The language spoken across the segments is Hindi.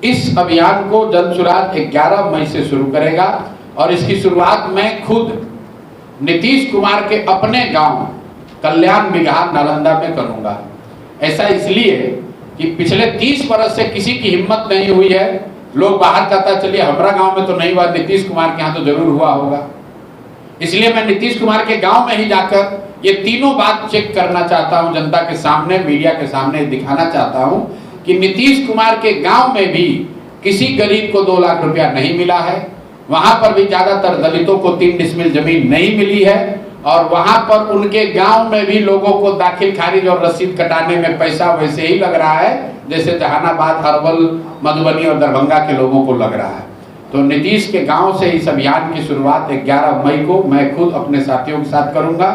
इस अभियान को जन सुराज 11 मई से शुरू करेगा और इसकी शुरुआत मैं खुद नीतीश कुमार के अपने गांव कल्याण बिगहा नालंदा में करूंगा। ऐसा इसलिए कि पिछले 30 वर्ष से किसी की हिम्मत नहीं हुई है। लोग बाहर कहता चलिए हमारा गांव में तो नहीं हुआ, नीतीश कुमार के यहाँ तो जरूर हुआ होगा। इसलिए मैं नीतीश कुमार के गांव में ही जाकर ये तीनों बात चेक करना चाहता हूं, जनता के सामने, मीडिया के सामने दिखाना चाहता हूं कि नीतीश कुमार के गांव में भी किसी गरीब को 2 लाख रुपया नहीं मिला है। वहां पर भी ज्यादातर दलितों को 3 डिसमिल जमीन नहीं मिली है और वहां पर उनके गांव में भी लोगों को दाखिल खारिज और रसीद कटाने में पैसा वैसे ही लग रहा है जैसे जहानाबाद, अरवल, मधुबनी और दरभंगा के लोगों को लग रहा है। तो नीतीश के गांव से इस अभियान की शुरुआत 11 मई को मैं खुद अपने साथियों के साथ करूंगा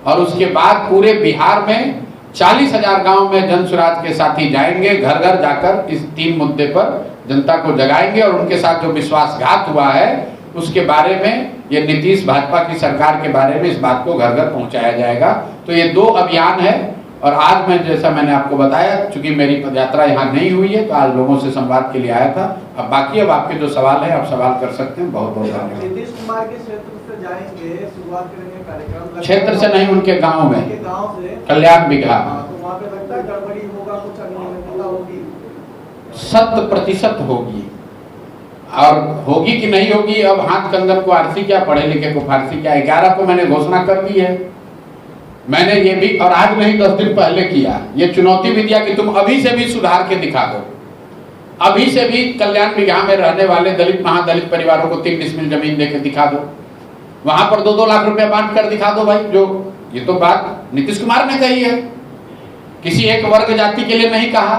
और उसके बाद पूरे बिहार में 40,000 गांव में जन सुराज के साथी जाएंगे, घर घर जाकर इस 3 मुद्दे पर जनता को जगाएंगे और उनके साथ जो विश्वासघात हुआ है उसके बारे में, ये नीतीश भाजपा की सरकार के बारे में इस बात को घर घर पहुंचाया जाएगा। तो ये 2 अभियान है और आज मैं, जैसा मैंने आपको बताया, चूंकि मेरी पदयात्रा यहाँ नहीं हुई है तो आज लोगों से संवाद के लिए आया था। अब बाकी अब आपके जो सवाल है आप सवाल कर सकते हैं। बहुत बहुत धन्यवाद। नीतीश कुमार के क्षेत्र से जाएंगे, शुरुआत करेंगे कार्यक्रम, क्षेत्र से नहीं, उनके गाँव में, गाँव से कल्याण बिगहा। तो वहाँ पे लगता है गड़बड़ी होगा, कुछ अनियमितता होगी? 100% होगी। और होगी कि नहीं होगी, अब हाथ कंगन को आरसी क्या, पढ़े लिखे को फारसी क्या। 11 को मैंने घोषणा कर दी है। मैंने ये भी, और आज नहीं 10 दिन पहले किया, ये चुनौती भी दिया कि तुम अभी से भी सुधार के दिखा दो। अभी से भी कल्याण बिगहा में रहने वाले दलित, महादलित परिवारों को 3 डिसमिल जमीन देकर दिखा दो। वहां पर 2-2 लाख रुपए बांट कर दिखा दो भाई। जो ये तो बात नीतीश कुमार ने कही है, किसी एक वर्ग जाति के लिए नहीं कहा।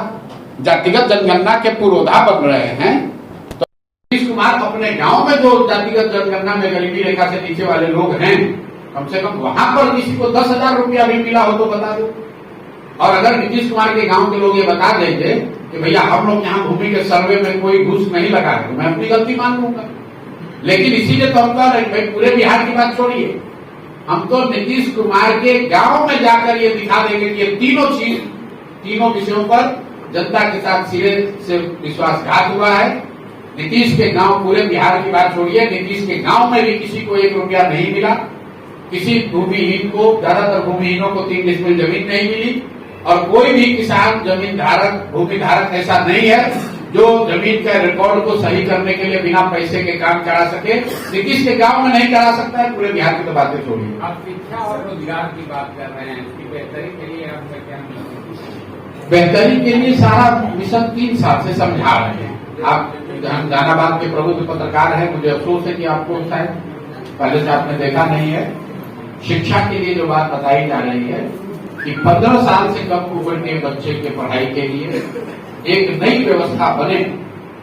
जातिगत जनगणना के पुरोधा बन रहे हैं तो नीतीश कुमार अपने गांव में जो जातिगत जनगणना में गरीबी रेखा से नीचे वाले लोग हैं, कम से कम वहां पर किसी को 10,000 रुपया भी मिला हो तो बता दो। और अगर नीतीश कुमार के गांव के लोग ये बता देंगे कि भैया हम लोग यहाँ भूमि के सर्वे में कोई घूस नहीं लगा है, तो मैं अपनी गलती मान लूंगा। लेकिन इसीलिए तो हम कह रहे भाई पूरे बिहार की बात छोड़िए, हम तो नीतीश कुमार के गांव में जाकर ये दिखा देंगे कि ये तीनों चीज, तीनों विषयों पर जनता के साथ सिरे से विश्वासघात हुआ है। नीतीश के गांव, पूरे बिहार की बात छोड़िए, नीतीश के गांव में भी किसी को 1 रुपया नहीं मिला। किसी भूमिहीन को, ज्यादातर भूमिहीनों को 3 डिसमिल जमीन नहीं मिली और कोई भी किसान, जमीन धारक, भूमि धारक ऐसा नहीं है जो जमीन के रिकॉर्ड को सही करने के लिए बिना पैसे के काम करा सके। नीतीश के गांव में नहीं करा सकता है, पूरे बिहार की तो बातें छोड़िए। आप शिक्षा और रोजगार की बात कर रहे हैं, इसकी बेहतरी के लिए आपका क्या मिशन? बेहतरी के लिए सारा मिशन 3 साल से समझा रहे हैं। आप जहानाबाद के प्रबुद्ध पत्रकार हैं, मुझे अफसोस है कि आपको शायद पहले से आपने देखा नहीं है। शिक्षा के लिए जो बात बताई जा रही है कि 15 साल से कम उम्र के बच्चे के पढ़ाई के लिए एक नई व्यवस्था बने,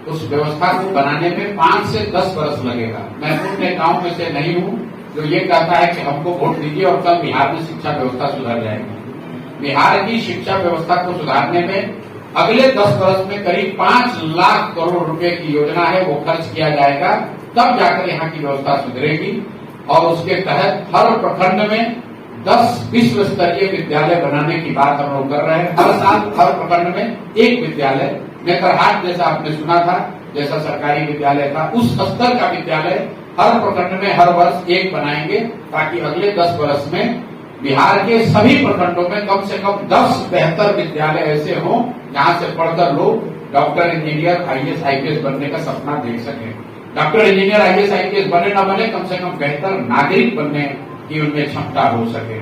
उस व्यवस्था को बनाने में 5 से 10 वर्ष लगेगा। मैं अपने गांव में से नहीं हूं जो ये कहता है कि हमको वोट दीजिए और कल बिहार में शिक्षा व्यवस्था सुधर जाएगी। बिहार की शिक्षा व्यवस्था को सुधारने में अगले 10 वर्ष में करीब 5 लाख करोड़ रुपए की योजना है, वो खर्च किया जाएगा, तब जाकर यहाँ की व्यवस्था सुधरेगी। और उसके तहत हर प्रखंड में 10 विश्व स्तरीय विद्यालय बनाने की बात हम लोग कर रहे हैं। हर साल हर प्रखंड में 1 विद्यालय, नेतरहाट जैसा आपने सुना था, जैसा सरकारी विद्यालय था, उस स्तर का विद्यालय हर प्रखंड में हर वर्ष 1 बनाएंगे, ताकि अगले 10 वर्ष में बिहार के सभी प्रखंडों में कम से कम 10 बेहतर विद्यालय ऐसे हों जहां से पढ़कर लोग डॉक्टर, इंजीनियर, IAS, IPS बनने का सपना देख सकें। डॉक्टर, इंजीनियर, IAS, IPS बने ना बने, कम से कम बेहतर नागरिक बनने की उनमें क्षमता हो सके।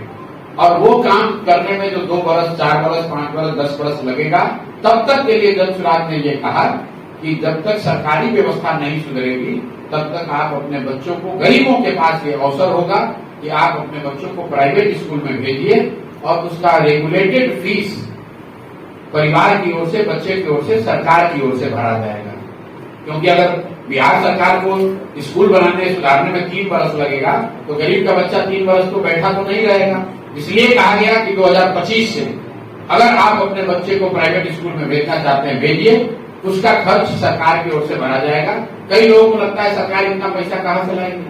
और वो काम करने में जो 2 वर्ष, 4 वर्ष, 5 वर्ष, 10 वर्ष लगेगा, तब तक के लिए जन सुराज ने ये कहा कि जब तक सरकारी व्यवस्था नहीं सुधरेगी तब तक आप अपने बच्चों को, गरीबों के पास ये अवसर होगा कि आप अपने बच्चों को प्राइवेट स्कूल में भेजिए और उसका रेगुलेटेड फीस परिवार की ओर से, बच्चे की ओर से, सरकार की ओर से भरा जाएगा। क्योंकि अगर बिहार सरकार को स्कूल बनाने, सुधारने में 3 वर्ष लगेगा तो गरीब का बच्चा 3 वर्ष तो बैठा तो नहीं रहेगा। इसलिए कहा गया कि 2025 से अगर आप अपने बच्चे को प्राइवेट स्कूल में भेजना चाहते हैं, भेजिए, उसका खर्च सरकार की ओर से भरा जाएगा। कई लोगों को लगता है सरकार इतना पैसा कहां से लाएगी?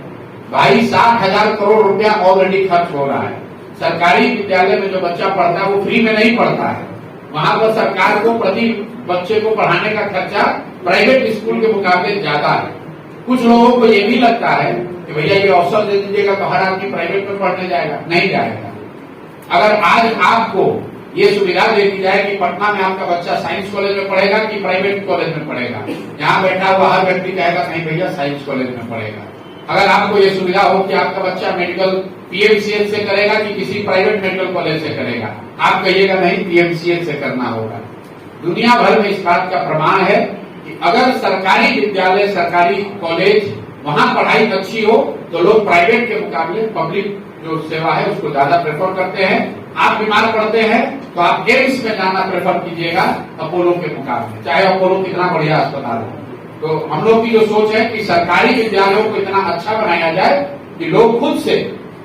भाई 60,000 करोड़ रुपया ऑलरेडी खर्च हो रहा है। सरकारी विद्यालय में जो बच्चा पढ़ता है वो फ्री में नहीं पढ़ता है, वहां पर सरकार को प्रति बच्चे को पढ़ाने का खर्चा प्राइवेट स्कूल के मुकाबले ज्यादा है। कुछ लोगों को ये भी लगता है कि भैया ये अवसर दे दीजिएगा तो हर आदमी प्राइवेट में पढ़ने जाएगा, नहीं जाएगा। अगर आज आपको ये सुविधा दे दी जाए कि पटना में आपका बच्चा साइंस कॉलेज में पढ़ेगा कि प्राइवेट कॉलेज में पढ़ेगा, यहाँ बैठा हुआ हर व्यक्ति कहेगा नहीं भैया साइंस कॉलेज में पढ़ेगा। अगर आपको ये सुविधा हो कि आपका बच्चा मेडिकल पीएमसीएच से करेगा कि किसी प्राइवेट मेडिकल कॉलेज से करेगा, आप कहिएगा नहीं पीएमसीएच से करना होगा। दुनिया भर में इस बात का प्रमाण है कि अगर सरकारी विद्यालय, सरकारी कॉलेज, वहां पढ़ाई अच्छी हो तो लोग प्राइवेट के मुकाबले पब्लिक जो सेवा है उसको ज्यादा प्रेफर करते हैं। आप बीमार पड़ते हैं तो आप एम्स में जाना प्रेफर कीजिएगा अपोलो के मुकाबले, चाहे अपोलो कितना बढ़िया अस्पताल हो। तो हम लोग की जो सोच है कि सरकारी विद्यालयों को इतना अच्छा बनाया जाए कि लोग खुद से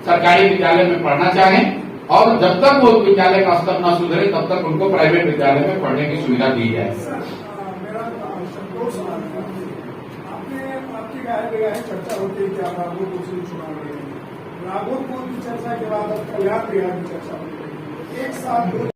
सरकारी विद्यालय में पढ़ना चाहें, और जब तक वो विद्यालय का स्तर न सुधरे तब तक उनको प्राइवेट विद्यालय में पढ़ने की सुविधा दी जाए। मेरा संतोष सवाल था, आपकी राय चर्चा होती है कि आप राघोपुर से चुनाव लड़ेंगे। राघोपुर की चर्चा के बाद अब कल्याण बिहार की चर्चा होती है। एक साथ